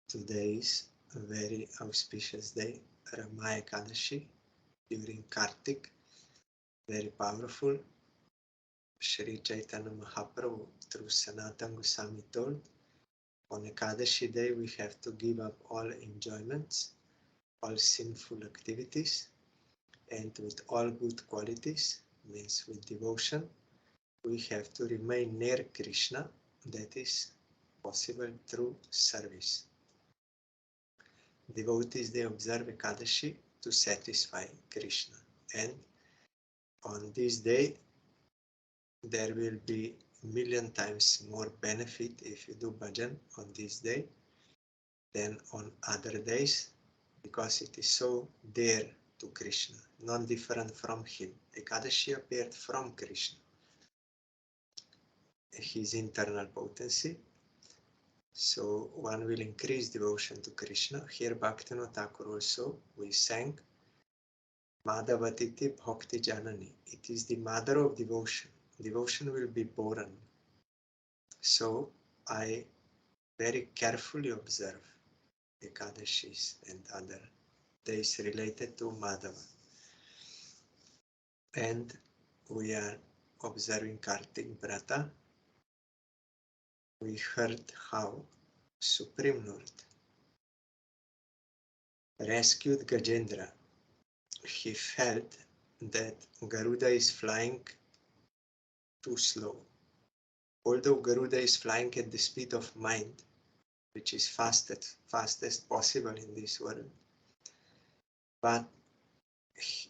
Today is a very auspicious day, Ramaya Ekadashi, during Kartik, very powerful. Sri Chaitanya Mahaprabhu through Sanatana Goswami told, on Ekadashi day we have to give up all enjoyments, all sinful activities, and with all good qualities, means with devotion, we have to remain near Krishna, that is possible through service. Devotees, they observe Ekadashi to satisfy Krishna, and on this day there will be million times more benefit if you do bhajan on this day than on other days, because it is so dear to Krishna, non-different from him. Ekadashi appeared from Krishna, his internal potency. So one will increase devotion to Krishna. Here Bhaktivinoda Thakur also, we sang Madhavatiti Bhakti Janani. It is the mother of devotion. Devotion will be born. So I very carefully observe Ekadashis and other days related to Madhava. And we are observing Kartik Vrata. We heard how Supreme Lord rescued Gajendra. He felt that Garuda is flying too slow. Although Garuda is flying at the speed of mind, which is fastest possible in this world, but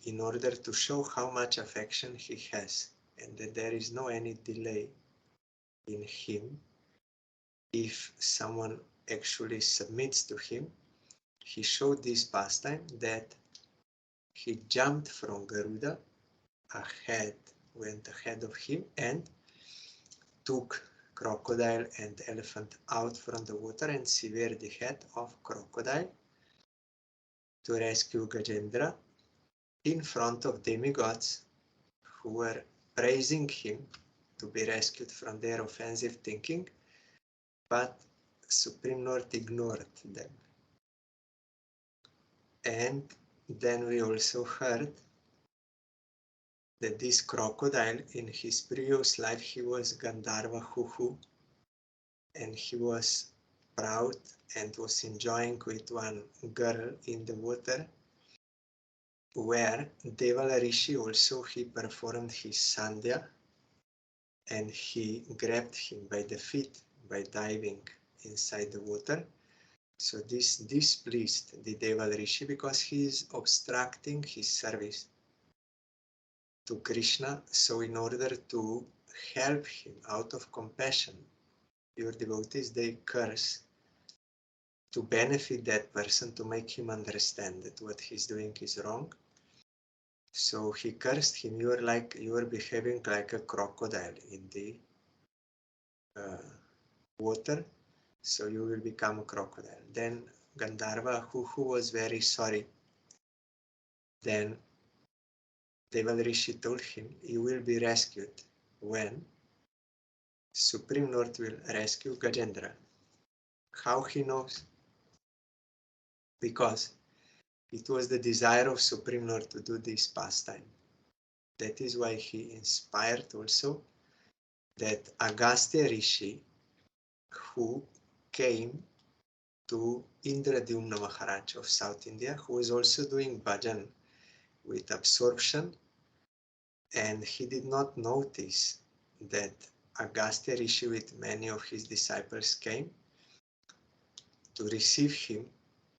in order to show how much affection he has and that there is no any delay in him, if someone actually submits to him, he showed this pastime that he jumped from Garuda went ahead of him and took crocodile and elephant out from the water and severed the head of crocodile to rescue Gajendra in front of demigods who were praising him to be rescued from their offensive thinking, but Supreme Lord ignored them. And then we also heard that this crocodile, in his previous life, he was Gandharva Huhu, and he was proud and was enjoying with one girl in the water, where Devala Rishi also, he performed his sandhya, and he grabbed him by the feet by diving inside the water. So this displeased the Devala Rishi because he is obstructing his service to Krishna. So in order to help him out of compassion, your devotees, they curse to benefit that person, to make him understand that what he's doing is wrong. So he cursed him, you are behaving like a crocodile in the water, so you will become a crocodile. Then Gandharva, who was very sorry, then Deval Rishi told him, you will be rescued when Supreme Lord will rescue Gajendra. How he knows? Because it was the desire of Supreme Lord to do this pastime. That is why he inspired also that Agastya Rishi, who came to Indradyumna Maharaj of South India, who was also doing bhajan with absorption, and he did not notice that Agastya Rishi with many of his disciples came to receive him.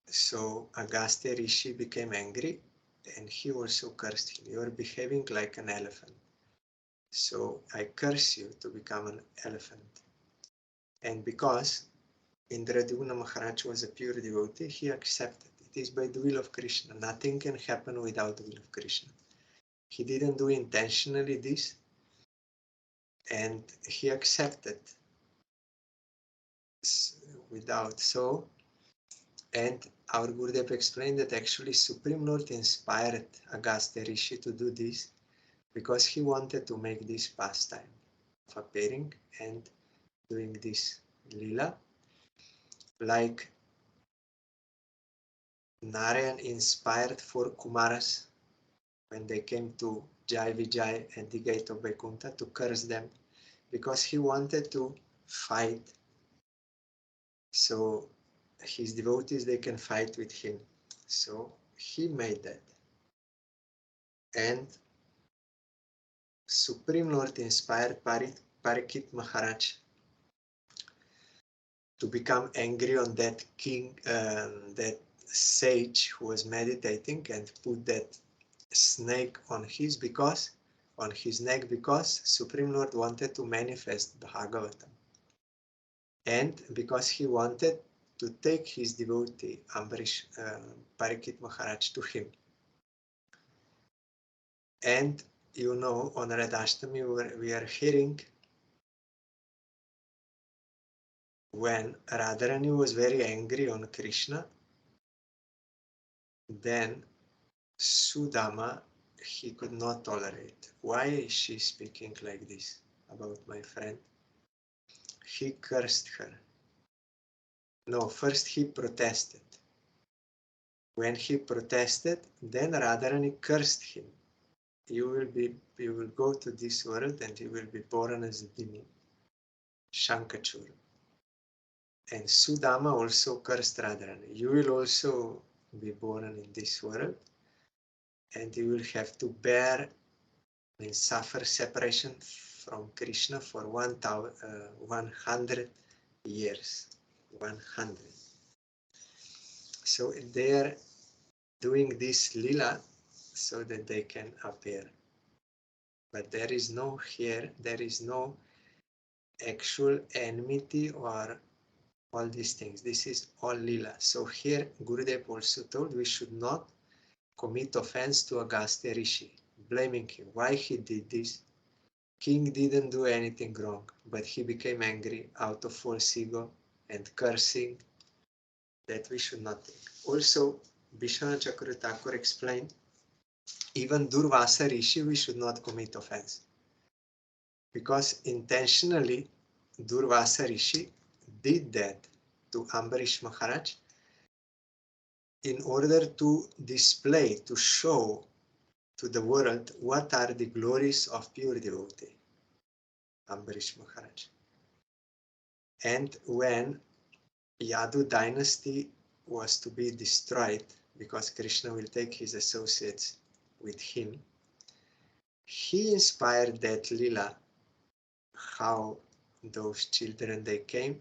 So Agastya Rishi became angry and he also cursed him. You are behaving like an elephant. So I curse you to become an elephant. And because Indradyumna Maharaj was a pure devotee, he accepted. It is by the will of Krishna. Nothing can happen without the will of Krishna. He didn't do intentionally this, and he accepted without so. And our Gurudev explained that actually Supreme Lord inspired Agastya Rishi to do this because he wanted to make this pastime of appearing and doing this lila like Narayan inspired 4 Kumaras when they came to Jai Vijay and the gate of Vaikuntha to curse them because he wanted to fight. So his devotees, they can fight with him. So he made that. And Supreme Lord inspired Parikit Maharaj to become angry on that king, that sage who was meditating, and put that snake on his neck because Supreme Lord wanted to manifest Bhagavatam. And because he wanted to take his devotee, Parikit Maharaj, to him. And you know, on Radhashtami we are hearing when Radharani was very angry on Krishna, then Sudama, he could not tolerate. Why is she speaking like this about my friend? He cursed her. No, first he protested. When he protested, then Radharani cursed him. You will go to this world and you will be born as a demon, Shankachur. And Sudama also cursed Radharani. You will also be born in this world and you will have to bear and suffer separation from Krishna for 100 years. 100. So they are doing this lila so that they can appear. But there is no actual enmity or all these things. This is all lila. So here Gurudev also told we should not commit offense to Agastya Rishi, blaming him. Why he did this? King didn't do anything wrong, but he became angry out of false ego and cursing. That we should not think. Also, Vishwanath Chakravarti Thakur explained, even Durvasa Rishi we should not commit offense. Because intentionally Durvasa Rishi did that to Ambarish Maharaj in order to display, to show to the world what are the glories of pure devotee, Ambarish Maharaj. And when Yadu dynasty was to be destroyed, because Krishna will take his associates with him, he inspired that lila, how those children they came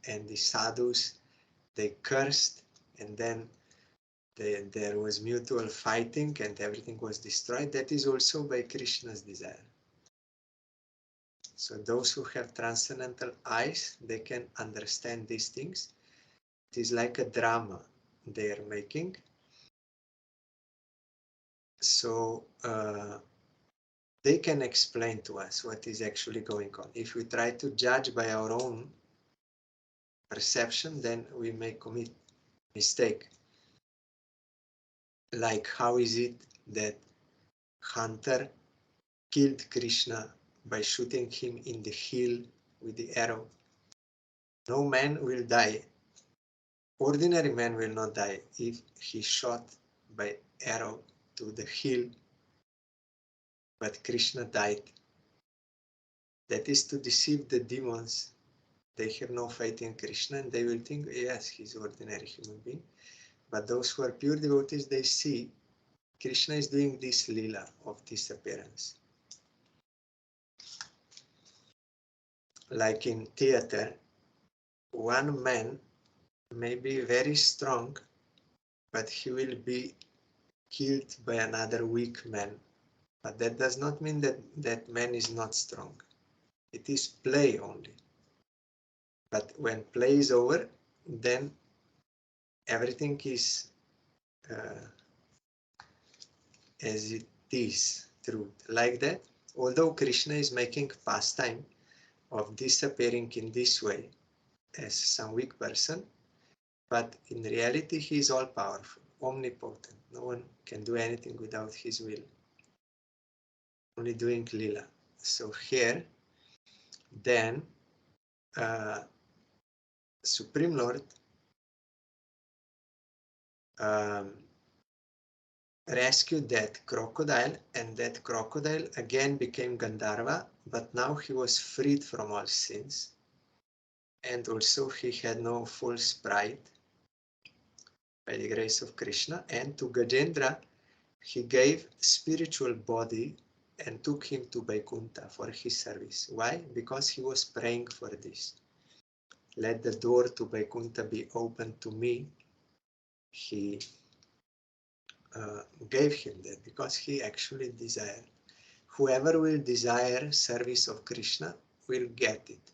and the sadhus they cursed, and then there was mutual fighting and everything was destroyed. That is also by Krishna's desire. So those who have transcendental eyes, they can understand these things. It is like a drama they are making. So they can explain to us what is actually going on. If we try to judge by our own perception, then we may commit mistake. Like how is it that Hunter killed Krishna by shooting him in the heel with the arrow? No man will die. Ordinary man will not die if he shot by arrow to the heel, but Krishna died. That is to deceive the demons. They have no faith in Krishna and they will think, yes, he's an ordinary human being. But those who are pure devotees, they see Krishna is doing this lila of disappearance. Like in theater, one man may be very strong, but he will be killed by another weak man. But that does not mean that that man is not strong. It is play only. But when play is over, then everything is as it is, truth. Like that, although Krishna is making pastime of disappearing in this way as some weak person, but in reality he is all powerful, omnipotent. No one can do anything without his will. Only doing lila. So here, then Supreme Lord rescued that crocodile, and that crocodile again became Gandharva, but now he was freed from all sins, and also he had no false pride by the grace of Krishna. And to Gajendra he gave spiritual body and took him to Vaikuntha for his service. Why? Because he was praying for this. Let the door to Vaikuntha be open to me. He gave him that because he actually desired. Whoever will desire service of Krishna will get it.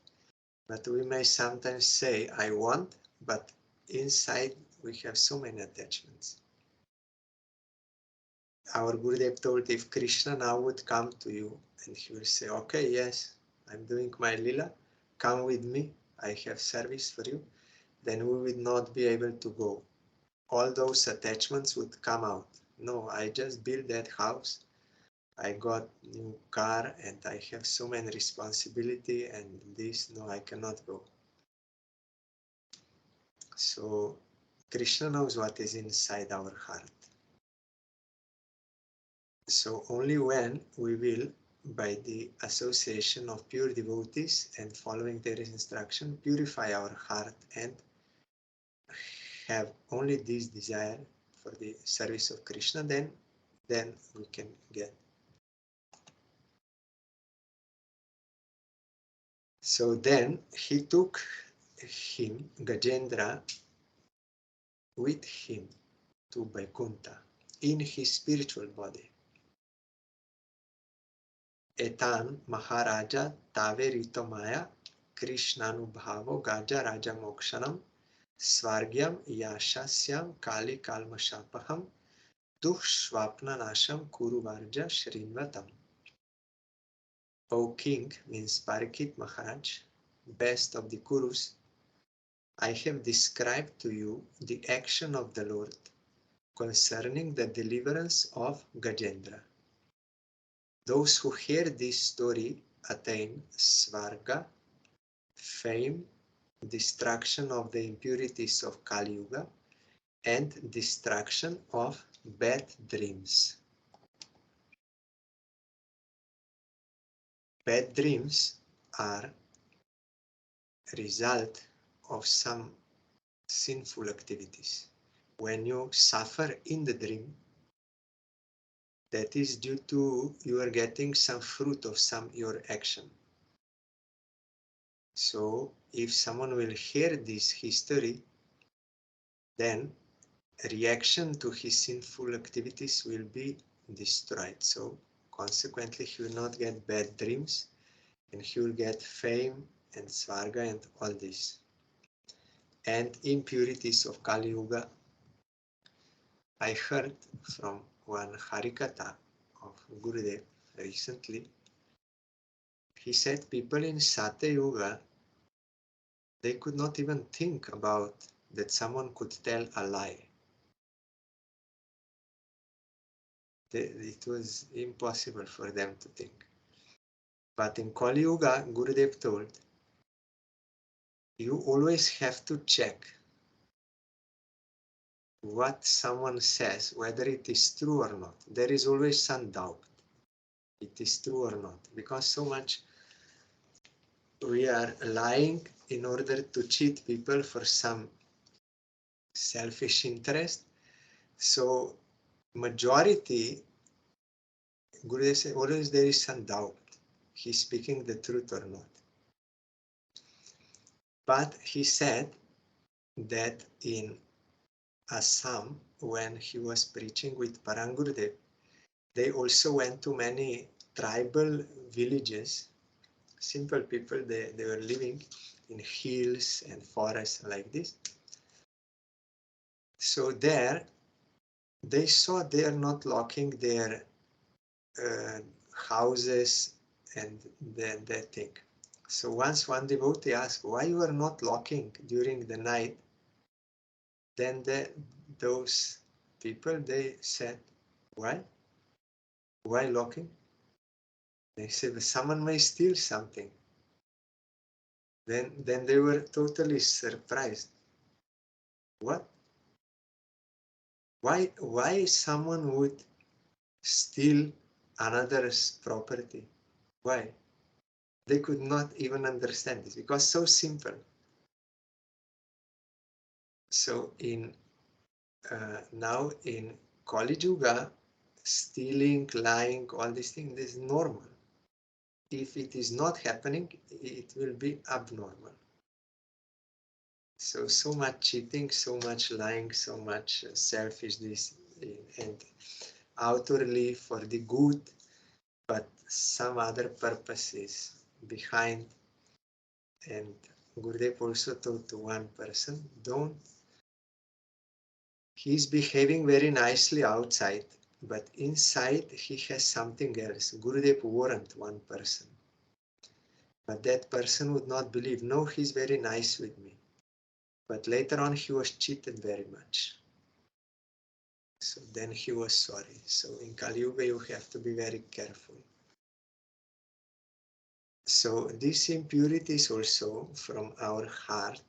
But we may sometimes say, I want, but inside we have so many attachments. Our Gurudev told, if Krishna now would come to you and he will say, okay, yes, I'm doing my lila, come with me, I have service for you, then we would not be able to go. All those attachments would come out. No, I just built that house, I got new car and I have so many responsibility and this, no, I cannot go. So Krishna knows what is inside our heart. So only when we will, by the association of pure devotees and following their instruction, purify our heart and have only this desire for the service of Krishna, then we can get. So then he took him, Gajendra, with him to Vaikuntha in his spiritual body. Etan Maharaja Taverito Maya Krishnanubhavo Gaja Raja Mokshanam Svargyam Yashasyam Kali Kalmashapaham Dushwapna Nasham Kuruvarja Shrinvatam. O King, means Parikit Maharaj, best of the Kurus, I have described to you the action of the Lord concerning the deliverance of Gajendra. Those who hear this story attain Svarga, fame, destruction of the impurities of Kali Yuga, and destruction of bad dreams. Bad dreams are a result of some sinful activities. When you suffer in the dream, that is due to you are getting some fruit of your action. So if someone will hear this history, then reaction to his sinful activities will be destroyed. So consequently he will not get bad dreams and he will get fame and svarga and all this. And impurities of Kali Yuga. I heard from one Harikatha of Gurudev recently. He said people in Satya Yuga, they could not even think about that someone could tell a lie. It was impossible for them to think. But in Kali Yuga, Gurudev told, you always have to check what someone says, whether it is true or not. There is always some doubt. It is true or not. Because so much we are lying in order to cheat people for some selfish interest. So majority, Gurudev said, always there is some doubt. He's speaking the truth or not. But he said that in Assam, when he was preaching with Parangurudev, they also went to many tribal villages. Simple people, they were living in hills and forests like this. So there, they saw they are not locking their houses and that thing. So once one devotee asked, why you are not locking during the night? Then those people, they said, why? Why locking? They said, someone may steal something. Then they were totally surprised. What? Why someone would steal another's property? Why? They could not even understand this because so simple. So now in Kali Yuga, stealing, lying, all these things is normal. If it is not happening, it will be abnormal. So much cheating, so much lying, so much selfishness, and outwardly for the good, but some other purposes behind. And Gurudev also told to one person, he's behaving very nicely outside, but inside he has something else. Gurudev warned one person, but that person would not believe. No, he's very nice with me. But later on he was cheated very much. So then he was sorry. So in Kali Yuga you have to be very careful. So this impurity is also from our heart,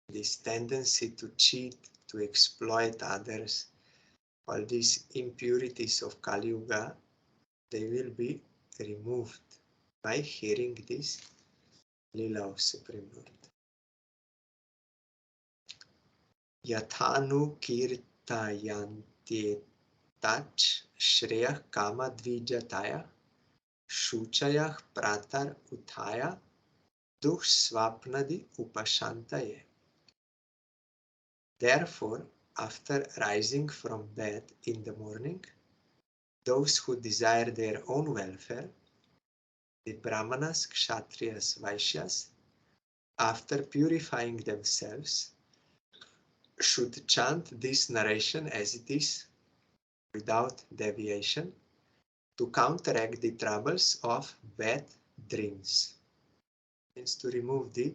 this tendency to cheat, to exploit others, all these impurities of Kali Yuga, they will be removed by hearing this Lila of Supreme Lord. Yathanu kirtayantyetach shreyah kama dvijataya shuchayah pratar uthaya dushsvapnadi upashantaye. Therefore, after rising from bed in the morning, those who desire their own welfare, the Brahmanas, Kshatriyas, Vaishyas, after purifying themselves, should chant this narration as it is, without deviation, to counteract the troubles of bad dreams. Means to remove the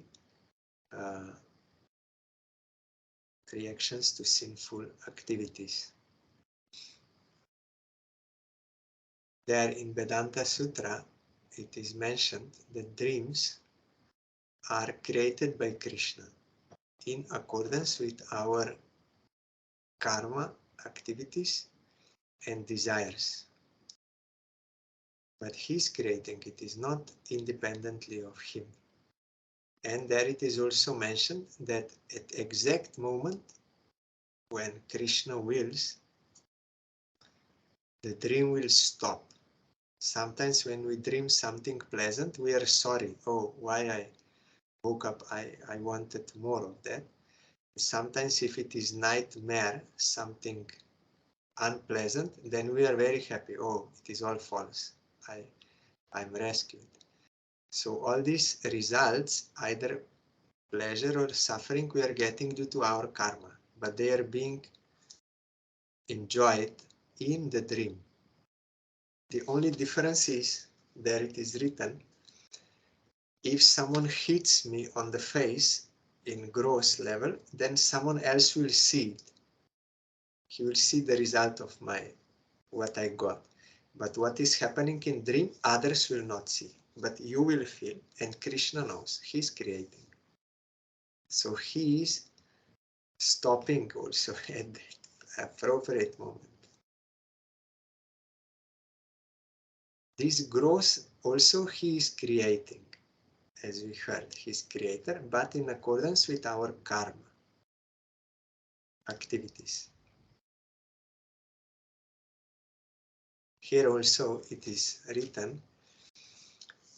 reactions to sinful activities. There in Vedanta Sutra, it is mentioned that dreams are created by Krishna in accordance with our karma, activities, and desires. But he is creating it, is not independently of him. And there it is also mentioned that at exact moment when Krishna wills, the dream will stop. Sometimes when we dream something pleasant, we are sorry. Oh, why I woke up, I wanted more of that. Sometimes if it is nightmare, something unpleasant, then we are very happy. Oh, it is all false. I'm rescued. So all these results, either pleasure or suffering, we are getting due to our karma, but they are being enjoyed in the dream. The only difference is, there it is written, if someone hits me on the face in gross level, then someone else will see it. He will see the result of what I got. But what is happening in dream, others will not see. But you will feel, and Krishna knows, he is creating. So he is stopping also at the appropriate moment. This growth also he is creating, as we heard, he is creator, but in accordance with our karma activities. Here also it is written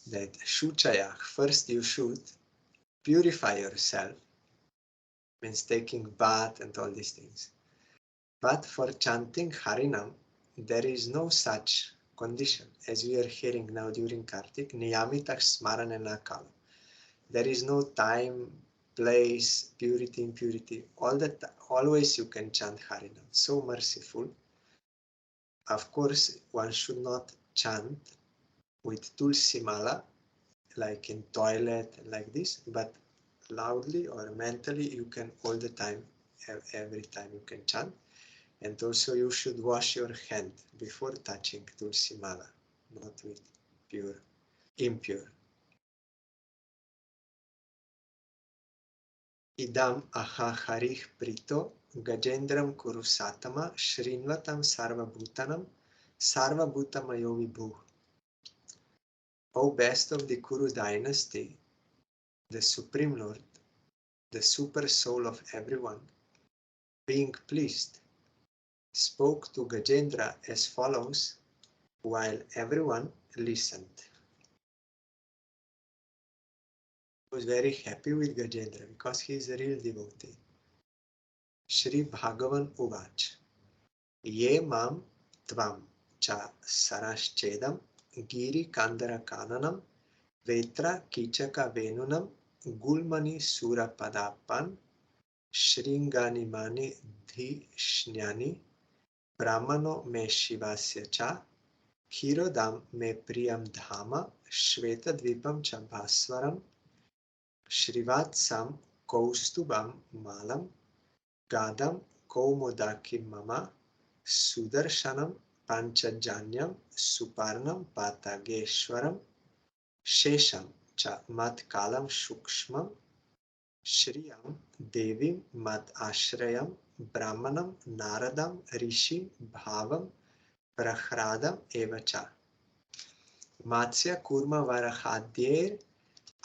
that Shuchaya, first you should purify yourself, means taking bath and all these things. But for chanting Harinam, there is no such condition, as we are hearing now during Kartik, Niyamita Smaranana Kala. There is no time, place, purity, impurity. Always you can chant Harinam. So merciful. Of course, one should not chant with Tulsi Mala, like in toilet, like this, but loudly or mentally you can all the time, every time you can chant. And also you should wash your hand before touching Tulsi Mala, not with impure. Idam aha harih prito Gajendram Kuru Satama Shrinvatam Sarvabhutanam Sarvabhutamayo Vibhu. O best of the Kuru dynasty, the Supreme Lord, the super soul of everyone, being pleased, spoke to Gajendra as follows while everyone listened. He was very happy with Gajendra because he is a real devotee. Shri Bhagavan Uvach Ye Mam Tvam Cha Saraschedam Giri Kandara Kananam Vetra Kichaka Venunam Gulmani Sura Padapan Shringani Mani Dhi Shnyani Brahmano Me Shivasya Cha Hirodam Me Priyam Dhama Shveta Dvipam Cha Bhaswaram Shrivatsam Kaustubam Malam Gadam Kaumodakim Mama Sudarshanam Panchajanyam Suparnam Patageshwaram Shesham Cha Matkalam Shukshmam Shriyam Devim Mat Ashrayam Brahmanam Naradam Rishim Bhavam Prahradam Evacha Matsya Kurma Varahadyer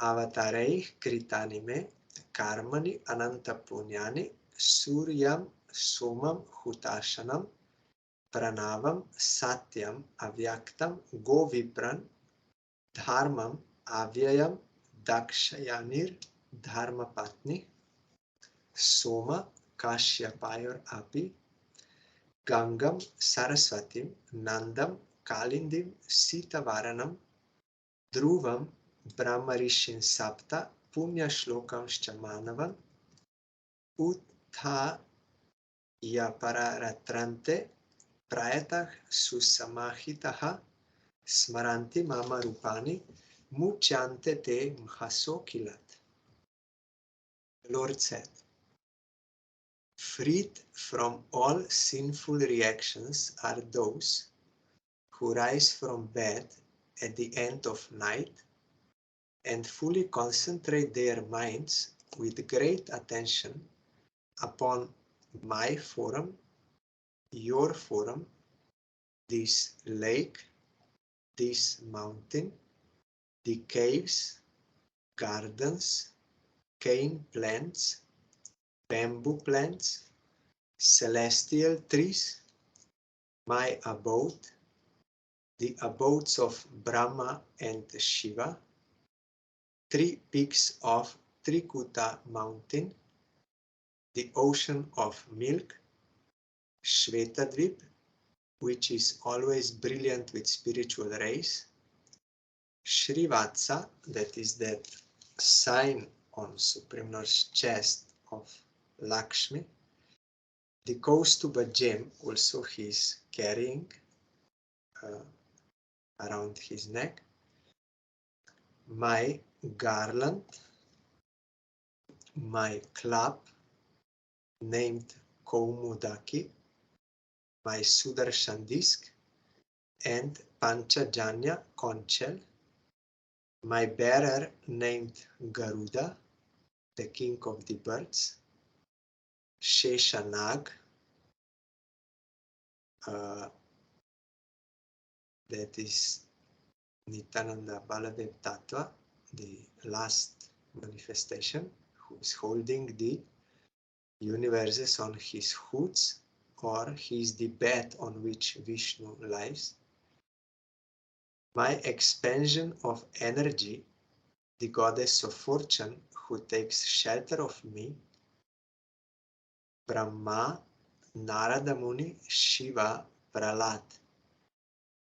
Avatareih Kritanime Karmani Ananta Punyani Suryam Somam Hutashanam Pranavam Satyam Avyaktam Govipran Dharmam Avyayam Dakshayanir Dharmapatni Soma Kashyapayur Api Gangam Saraswatim Nandam Kalindim Sitavaranam Dhruvam Brahmarishin Sapta Punya Shlokam Manavam Uttha Yaparatrante Prayatah Susamahitaha Smaranti Mama Rupani Muchante Te Mhaso Kilat. The Lord said, freed from all sinful reactions are those who rise from bed at the end of night and fully concentrate their minds with great attention upon my forum, your forum, this lake, this mountain, the caves, gardens, cane plants, bamboo plants, celestial trees, my abode, the abodes of Brahma and Shiva, 3 peaks of Trikuta mountain, the ocean of milk, Shvetadvip, which is always brilliant with spiritual rays, Shrivatsa, that is that sign on Supreme Lord's chest of Lakshmi, the Kaustuba gem also he is carrying around his neck, my garland, my club named Kaumudaki, my Sudarshan disc, and Panchajanya conch shell, my bearer named Garuda, the king of the birds, Sheshanag, that is Nityananda Baladev Tattva, the last manifestation, who is holding the universes on his hoods, or he is the bed on which Vishnu lies. My expansion of energy, the goddess of fortune, who takes shelter of me, Brahma, Narada Muni, Shiva, Prahlad.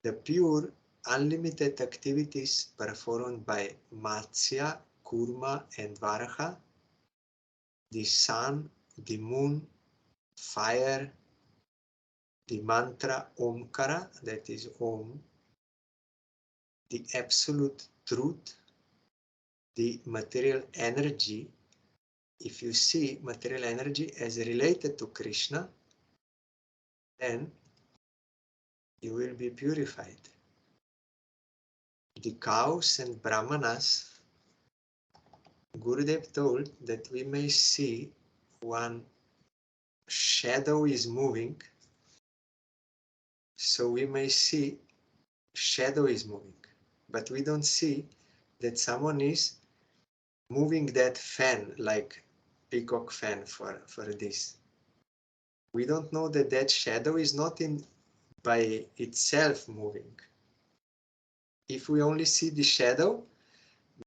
The pure, unlimited activities performed by Matsya, Kurma, and Varaha, the sun, the moon, fire, the mantra Omkara, that is Om, the absolute truth, the material energy. If you see material energy as related to Krishna, then you will be purified. The cows and brahmanas, Gurudev told that we may see one shadow is moving, so we may see shadow is moving, but we don't see that someone is moving that fan, like peacock fan for this. We don't know that that shadow is not in by itself moving. If we only see the shadow,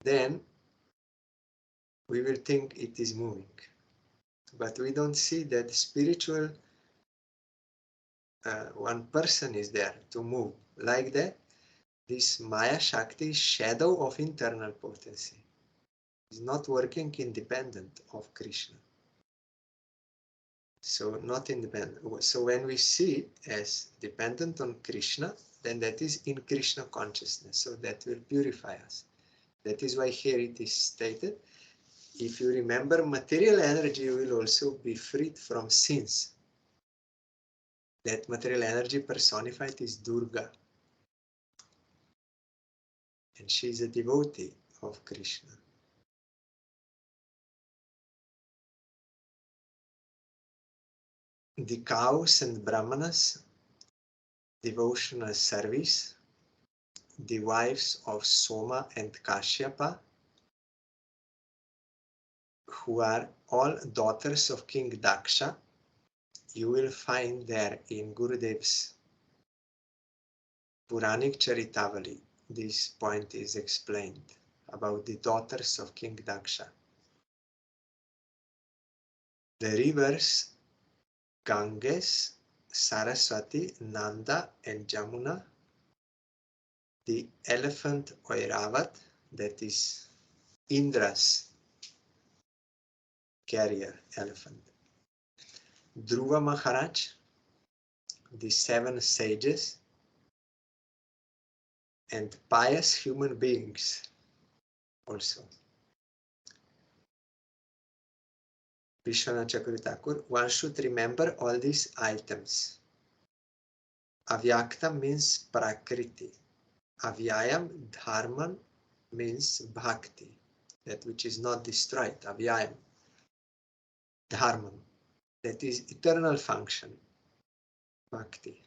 then we will think it is moving. But we don't see that the spiritual one person is there to move. Like that, this Maya Shakti is shadow of internal potency. Is not working independent of Krishna. So not independent. So when we see as dependent on Krishna, then that is in Krishna consciousness. So that will purify us. That is why here it is stated, if you remember material energy, you will also be freed from sins. That material energy personified is Durga. And she is a devotee of Krishna. The cows and brahmanas, devotional service, the wives of Soma and Kashyapa, who are all daughters of King Daksha, you will find there in Gurudev's Puranic Charitavali. This point is explained about the daughters of King Daksha. The rivers Ganges, Saraswati, Nanda, and Jamuna, the elephant Oiravat, that is Indra's carrier elephant, Dhruva Maharaj, the 7 sages, and pious human beings also. Vishwanath Chakravarti Thakur, one should remember all these items. Avyakta means Prakriti. Avyayam Dharman means Bhakti, that which is not destroyed. Avyayam Dharman, that is eternal function. Bhakti.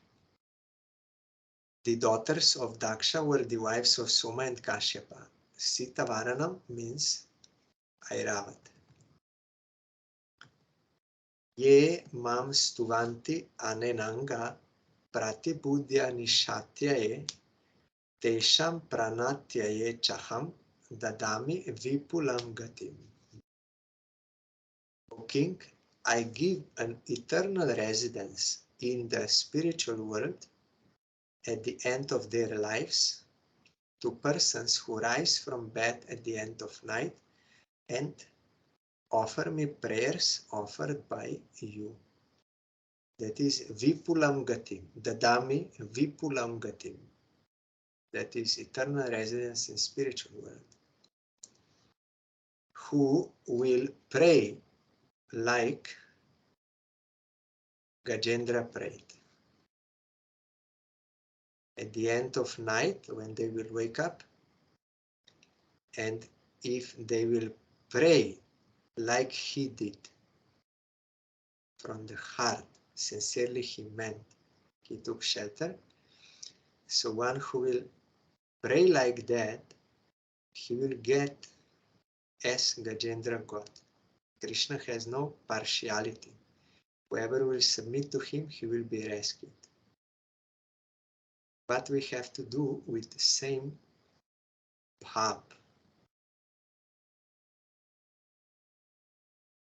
The daughters of Daksha were the wives of Soma and Kashyapa. Sita Varanam means Airavat. Ye mam stuvanti anenanga pratibudya nishatyaye tesham pranatyaye chaham dadami vipulam gatim. O king, I give an eternal residence in the spiritual world at the end of their lives to persons who rise from bed at the end of night and offer me prayers offered by you. That is Vipulam Gatim, Dadami Vipulam Gatim. That is eternal residence in spiritual world. Who will pray like Gajendra prayed. At the end of night, when they will wake up, and if they will pray like he did, from the heart, sincerely he meant, he took shelter. So one who will pray like that, he will get as Gajendra got. Krishna has no partiality. Whoever will submit to him, he will be rescued. But we have to do with the same bhav.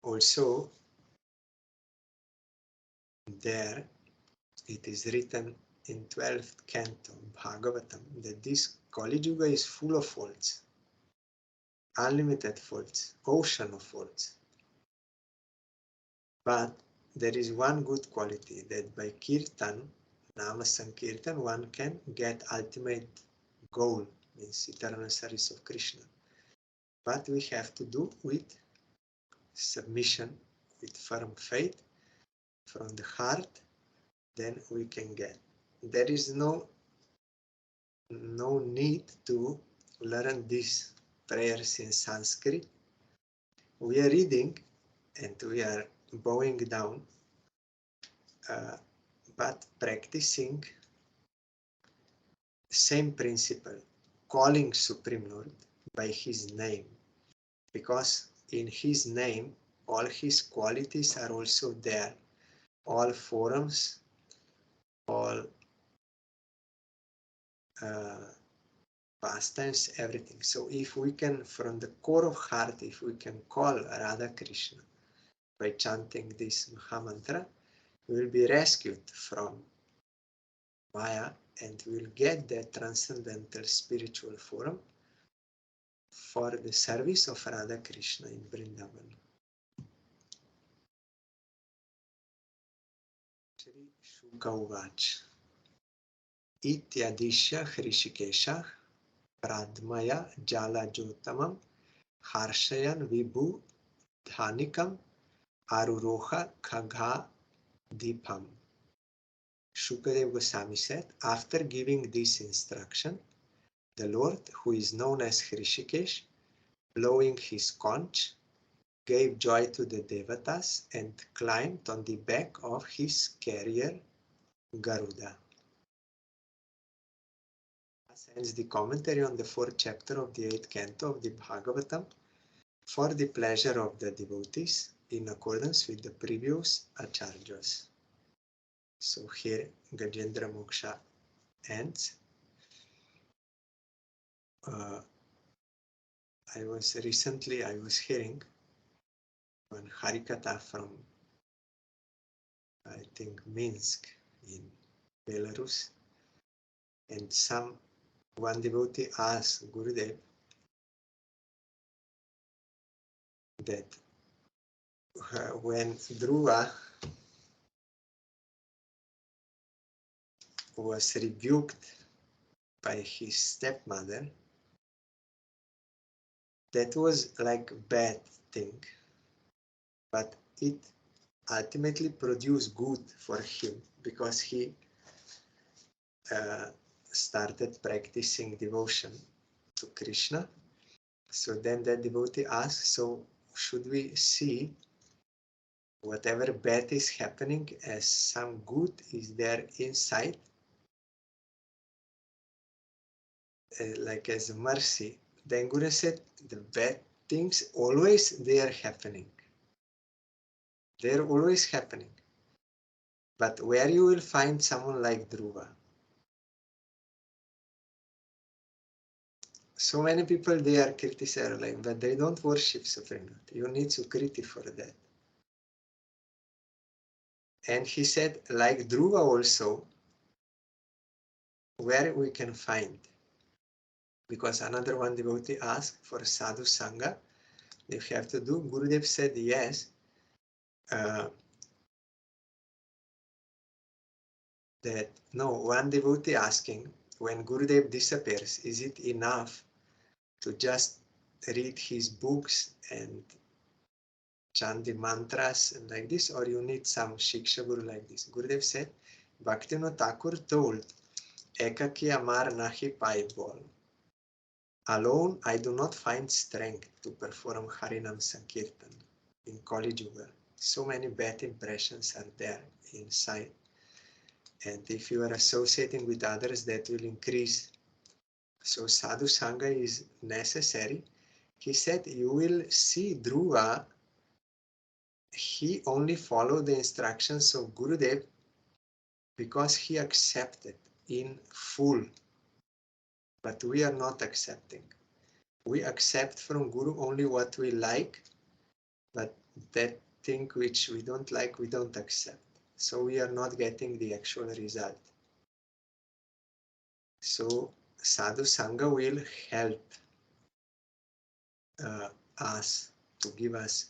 Also, there it is written in 12th Canto, Bhagavatam, that this Kali Yuga is full of faults, unlimited faults, ocean of faults. But there is one good quality, that by Kirtan, Nama Sankirtan, one can get ultimate goal, means eternal service of Krishna. But we have to do with submission, with firm faith, from the heart, then we can get. There is no need to learn these prayers in Sanskrit. We are reading and we are bowing down but practicing same principle, calling Supreme Lord by His name, because in His name all His qualities are also there, all forms, all pastimes, everything. So if we can, from the core of heart, if we can call Radha Krishna by chanting this Mahamantra, we will be rescued from Maya and we will get that transcendental spiritual form for the service of Radha Krishna in Vrindavan. Shri Shuka Uvach Ityadishya Hrishikesha Pradmaya Jala Jotamam Harshayan Vibhu Dhanikam Aruroha Khagha Dipam. Shukadev Goswami said, after giving this instruction, the Lord, who is known as Hrishikesh, blowing his conch, gave joy to the Devatas and climbed on the back of his carrier Garuda. Thus ends the commentary on the 4th chapter of the 8th canto of the Bhagavatam for the pleasure of the devotees in accordance with the previous acharyas. So here Gajendra Moksha ends. I was hearing one Harikatha from, I think, Minsk in Belarus, and one devotee asked Gurudev that when Dhruva was rebuked by his stepmother, that was like a bad thing, but it ultimately produced good for him because he started practicing devotion to Krishna. So then the devotee asks, so should we see whatever bad is happening as some good is there inside, like as mercy? Then Guru said, the bad things always they are happening. They're always happening. But where you will find someone like Dhruva? So many people they are criticizing, but they don't worship Supreme Lord. You need Sukriti for that. And he said, like Dhruva also, where we can find? Because another one devotee asked for sadhu sangha, if you have to do. Gurudev said yes. That no, one devotee asking, when Gurudev disappears, is it enough to just read his books and chant the mantras and like this, or you need some Shiksha Guru like this? Gurudev said, Bhaktivinoda Thakur told, Ekaki Amar Nahi Pai Bol. Alone, I do not find strength to perform Harinam Sankirtan in Kali Yuga. So many bad impressions are there inside. And if you are associating with others, that will increase. So sadhu sangha is necessary. He said, you will see Dhruva, he only followed the instructions of Gurudev because he accepted in full. But we are not accepting. We accept from Guru only what we like, but that thing which we don't like, we don't accept. So we are not getting the actual result. So sadhu sangha will help us to give us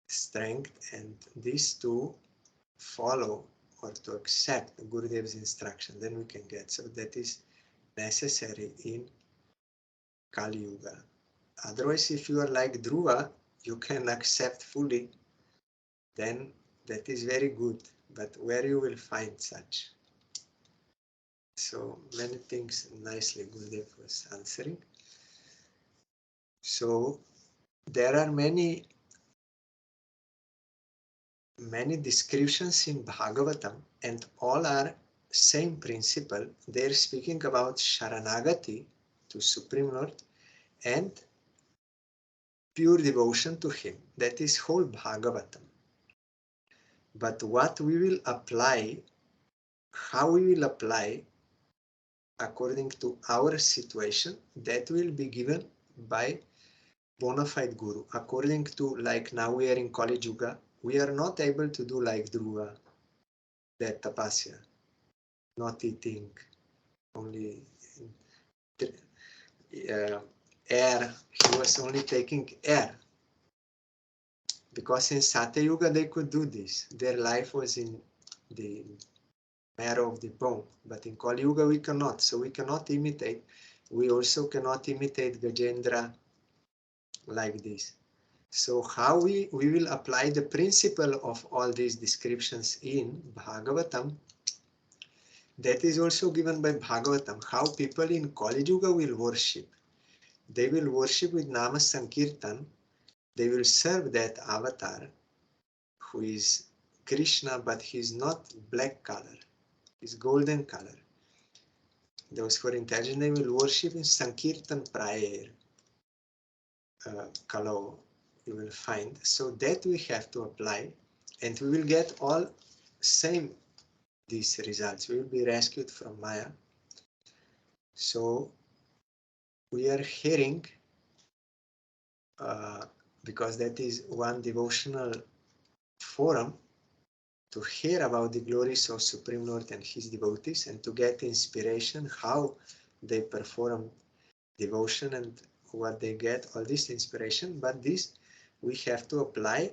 strength and this to follow or to accept Gurudev's instruction, then we can get. So that is necessary in Kali Yuga. Otherwise, if you are like Dhruva, you can accept fully, then that is very good. But where you will find such? So many things nicely Gurudev was answering. So there are many many descriptions in Bhagavatam, and all are same principle. They're speaking about Sharanagati to Supreme Lord and pure devotion to Him. That is whole Bhagavatam. But what we will apply, how we will apply according to our situation, that will be given by bona fide Guru. According to, like now we are in Kali Yuga, we are not able to do like Dhruva, that tapasya, not eating, only air. He was only taking air. Because in Satya Yuga they could do this. Their life was in the marrow of the bone. But in Kali Yuga we cannot. So we cannot imitate. We also cannot imitate Gajendra like this. So how we will apply the principle of all these descriptions in Bhagavatam, that is also given by Bhagavatam. How people in Kali Yuga will worship. They will worship with Nama Sankirtan. They will serve that avatar who is Krishna, but he's not black color. He's golden color. Those who are intelligent, they will worship in Sankirtan prayer. Kalau you will find. So that we have to apply, and we will get all same these results. We will be rescued from Maya. So we are hearing, because that is one devotional forum, to hear about the glories of Supreme Lord and His devotees, and to get inspiration how they perform devotion and what they get, all this inspiration. But this we have to apply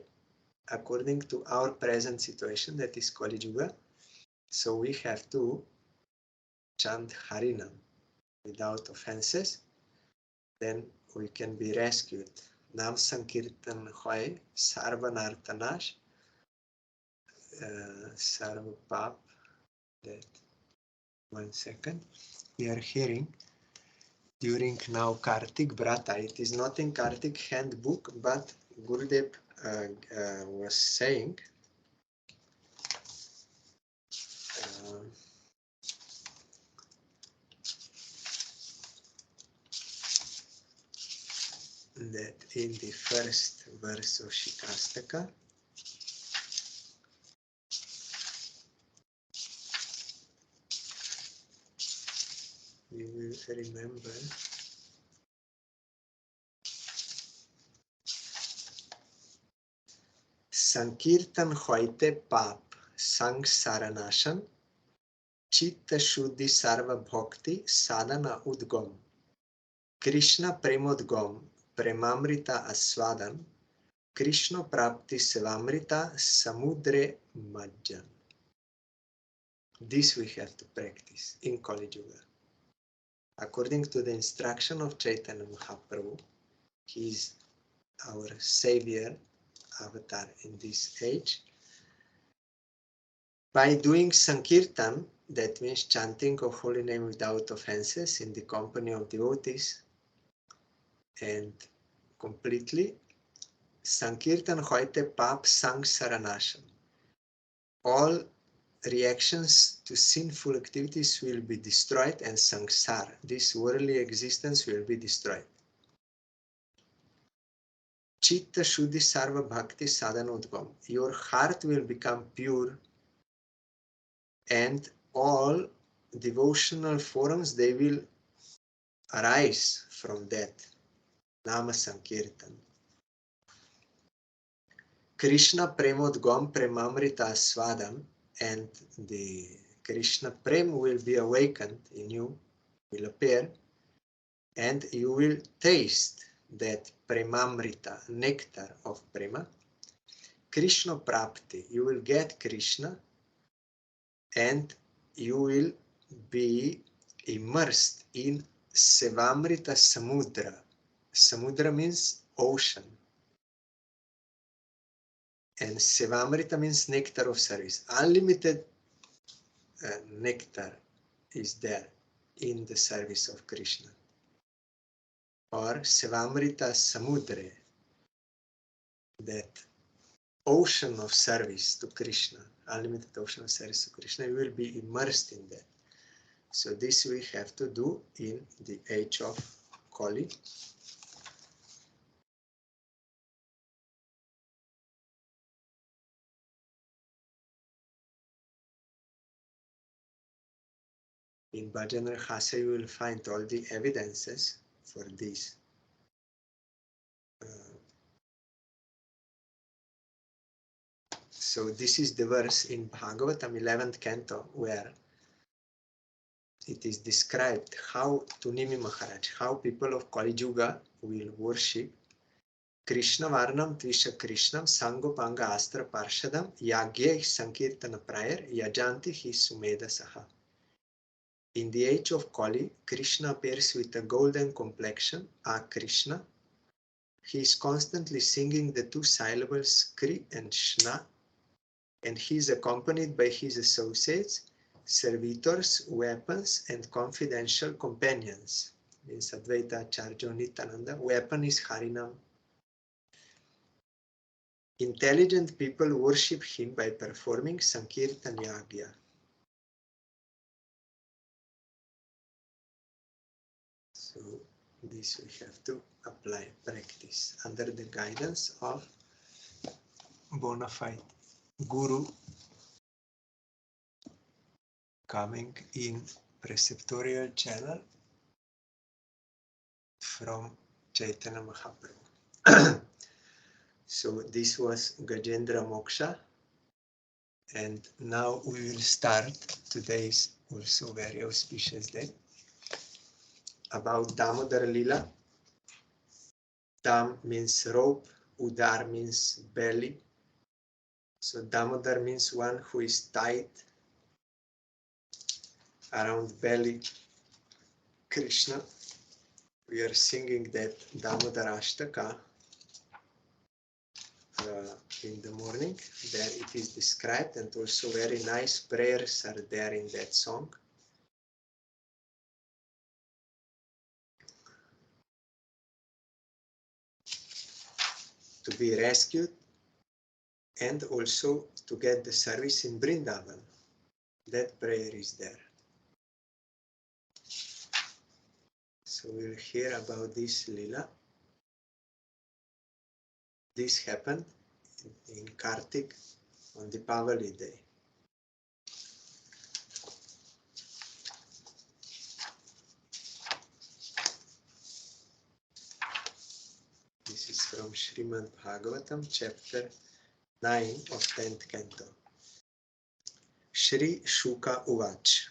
according to our present situation, that is Kali Yuga. So we have to chant Harinam without offenses, then we can be rescued. Nam Sankirtan Hoy Sarvanartanash Sarva Pap. That 1 second. We are hearing during now Kartik Vrata. It is not in Kartik handbook, but Gurudev was saying that in the first verse of Shikastaka, we will remember Sankirtan hoite pap sang saranashan chitta shuddhi sarva bhakti sadhana udgam Krishna premodgam premamrita aswadan Krishna prapti sevamrita samudre majjan. This we have to practice in Kali Yuga. According to the instruction of Chaitanya Mahaprabhu, he is our savior, avatar in this age. By doing Sankirtan, that means chanting of holy name without offenses in the company of devotees, and completely, Sankirtan hoite pap sang saranasham. All reactions to sinful activities will be destroyed, and samsara, this worldly existence, will be destroyed. Chitta shuddhi sarva bhakti sadhanodgam. Your heart will become pure, and all devotional forms, they will arise from that Nama Sankirtan. Krishna premodgam premamrita swadam, and the Krishna prem will be awakened in you, will appear, and you will taste that premamrita, nectar of prema. Krishna prapti, you will get Krishna, and you will be immersed in Sevamrita Samudra. Samudra means ocean. And Sevamrita means nectar of service. Unlimited nectar is there in the service of Krishna. Or Sevamrita Samudra, that ocean of service to Krishna, unlimited ocean of service to Krishna. You will be immersed in that. So this we have to do in the age of Kali. In Bhajan Rasa you will find all the evidences for this. So this is the verse in Bhagavatam 11th Canto where it is described how Tunimi Maharaj, how people of Kali Yuga will worship Krishna Varnam Tvisha Krishnam Sangopanga Astra Parshadam Yagye Sankirtana Prayer Yajanti Hi Sumeda Saha. In the age of Kali, Krishna appears with a golden complexion, A Krishna. He is constantly singing the two syllables Kri and Shna, and he is accompanied by his associates, servitors, weapons, and confidential companions. In Advaita Acharya Nityananda, weapon is Harinam. Intelligent people worship him by performing Sankirtan Yagya. So this we have to apply, practice under the guidance of bona fide Guru coming in preceptorial channel from Chaitanya Mahaprabhu. So this was Gajendra Moksha, and now we will start today's also very auspicious day about Damodar Lila. Dam means rope, Udar means belly. So Damodar means one who is tied around belly. Krishna. We are singing that Damodarastakam in the morning. There it is described, and also very nice prayers are there in that song. To be rescued and also to get the service in Vrindavan. That prayer is there. So we'll hear about this Lila. This happened in Kartik on the Pavali day. This is from Srimad Bhagavatam, chapter 9 of 10th canto. Shri Shuka Uvach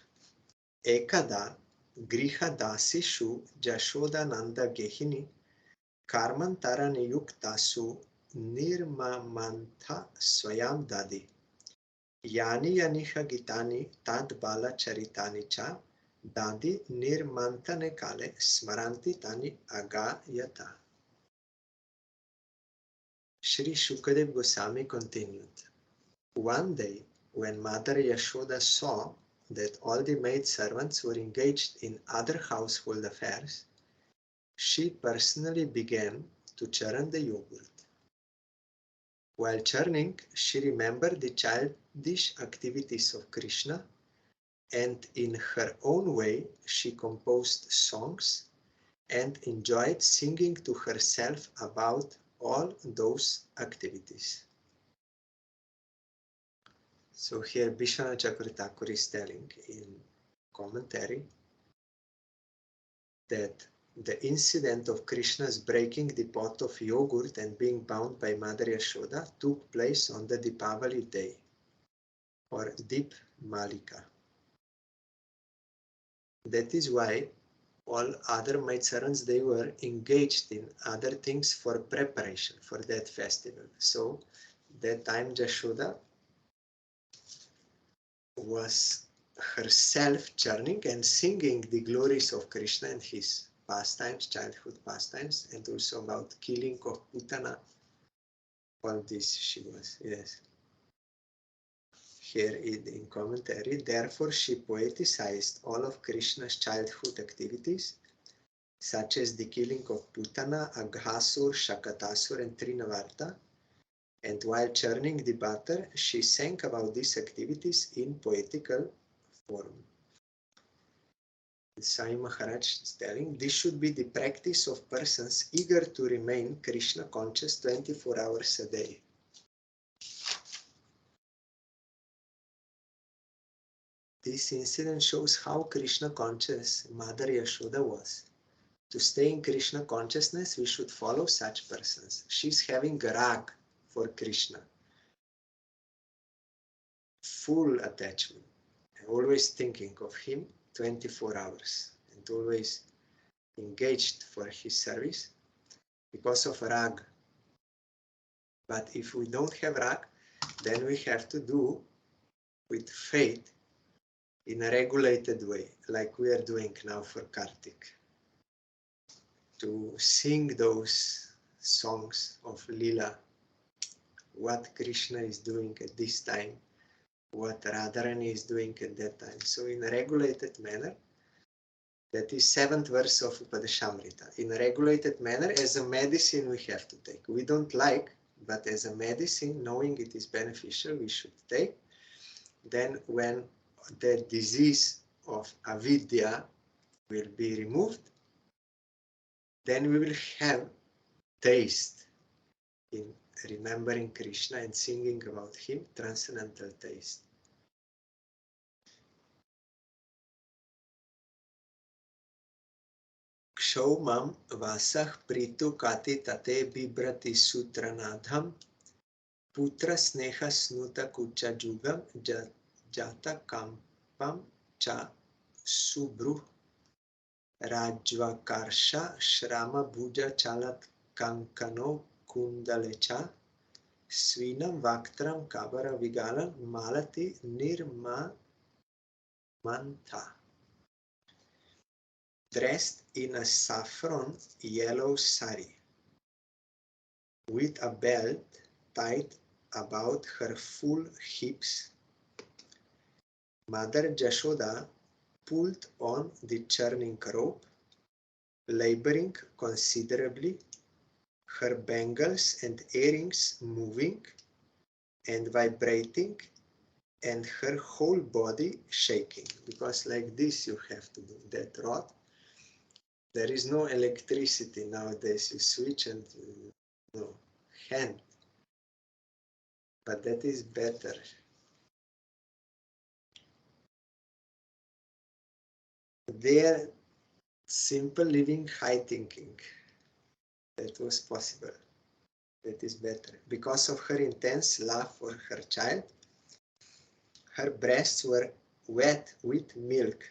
Ekada Griha Dasishu Jashodananda Gehini Karmantara Niyuktasu Nirmamantha Swayam Dadi Yani Yaniha Gitani Tad Bala Charitani Cha Dadi Nirmantane Kale Smaranti Tani Agayata. Shri Shukadev Goswami continued. One day, when Mother Yashoda saw that all the maid servants were engaged in other household affairs, she personally began to churn the yogurt. While churning, she remembered the childish activities of Krishna, and in her own way, she composed songs and enjoyed singing to herself about all those activities. So here Vishwanath Chakravarti Thakur is telling in commentary that the incident of Krishna's breaking the pot of yogurt and being bound by Mother Yashoda took place on the Deepavali day, or Deep Malika. That is why all other maidservants, they were engaged in other things for preparation for that festival. So that time Yashoda was herself churning and singing the glories of Krishna and his pastimes, childhood pastimes, and also about killing of Putana. All this she was, yes. Here in commentary, therefore she poeticized all of Krishna's childhood activities, such as the killing of Putana, Aghasur, Shakatasur, and Trinavarta, And while churning the butter, she sang about these activities in poetical form. Sai Maharaj is telling, this should be the practice of persons eager to remain Krishna conscious 24 hours a day. This incident shows how Krishna conscious Mother Yashoda was. To stay in Krishna consciousness, we should follow such persons. She's having rag for Krishna. Full attachment. Always thinking of him 24 hours. And always engaged for his service because of rag. But if we don't have rag, then we have to do with faith in a regulated way, like we are doing now for Kartik. To sing those songs of Lila, what Krishna is doing at this time, what Radharani is doing at that time. So in a regulated manner, that is 7th verse of Upadeshamrita. In a regulated manner, as a medicine we have to take. We don't like, but as a medicine, knowing it is beneficial, we should take. Then when the disease of avidya will be removed, then we will have taste in remembering Krishna and singing about him, transcendental taste. Kshaumam vasah pritu kati tate bibrati sutranadham putra sneha snuta kucha jugam jata kampam cha subruh rajvakarsha shrama bhuja chalat kankano kundalecha svinam vaktram kabara vigalam malati nirmamantha. Dressed in a saffron yellow sari, with a belt tied about her full hips, Mother Jashoda pulled on the churning rope, laboring considerably, her bangles and earrings moving and vibrating, and her whole body shaking, because like this you have to do that rod. There is no electricity nowadays. You switch and no hand, but that is better. Their simple living, high thinking, that was possible. That is better. Because of her intense love for her child, her breasts were wet with milk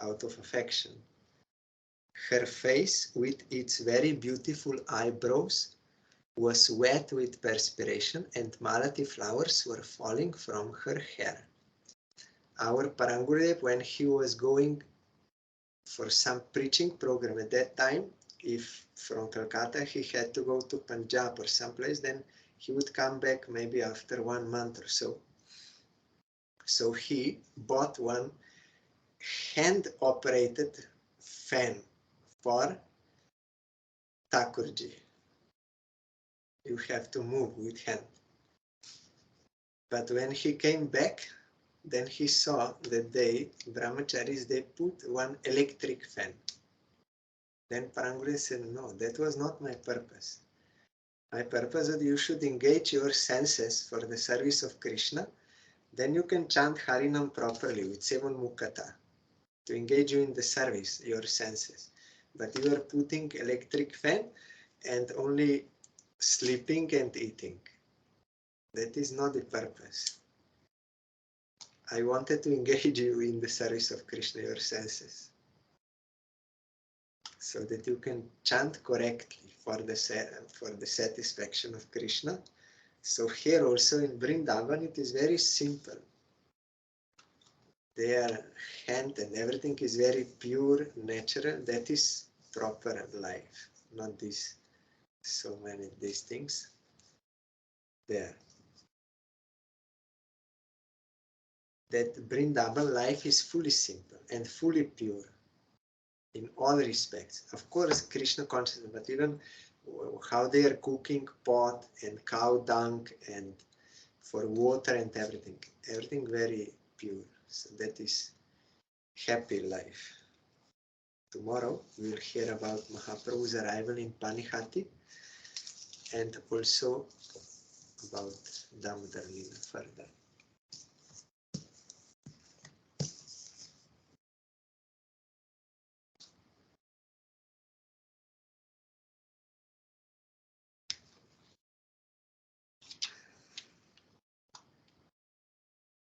out of affection. Her face, with its very beautiful eyebrows, was wet with perspiration, and malati flowers were falling from her hair. Our Parangurudev, when he was going for some preaching program at that time, if from Calcutta he had to go to Punjab or someplace, then he would come back maybe after 1 month or so. So he bought one hand-operated fan for Thakurji. You have to move with hand. But when he came back, then he saw that they, brahmacharis, they put one electric fan. Then Parangurudev said, no, that was not my purpose. My purpose is that you should engage your senses for the service of Krishna. Then you can chant Harinam properly with Sevan Mukata to engage you in the service, your senses. But you are putting electric fan and only sleeping and eating. That is not the purpose. I wanted to engage you in the service of Krishna, your senses, so that you can chant correctly for the satisfaction of Krishna. So here also in Vrindavan it is very simple. Their hand and everything is very pure, natural. That is proper life, not this so many these things there. That Vrindavan life is fully simple and fully pure in all respects. Of course, Krishna consciousness, but even how they are cooking pot and cow dung and for water and everything. Everything very pure. So that is happy life. Tomorrow we will hear about Mahaprabhu's arrival in Panihati and also about Damodar Lila further.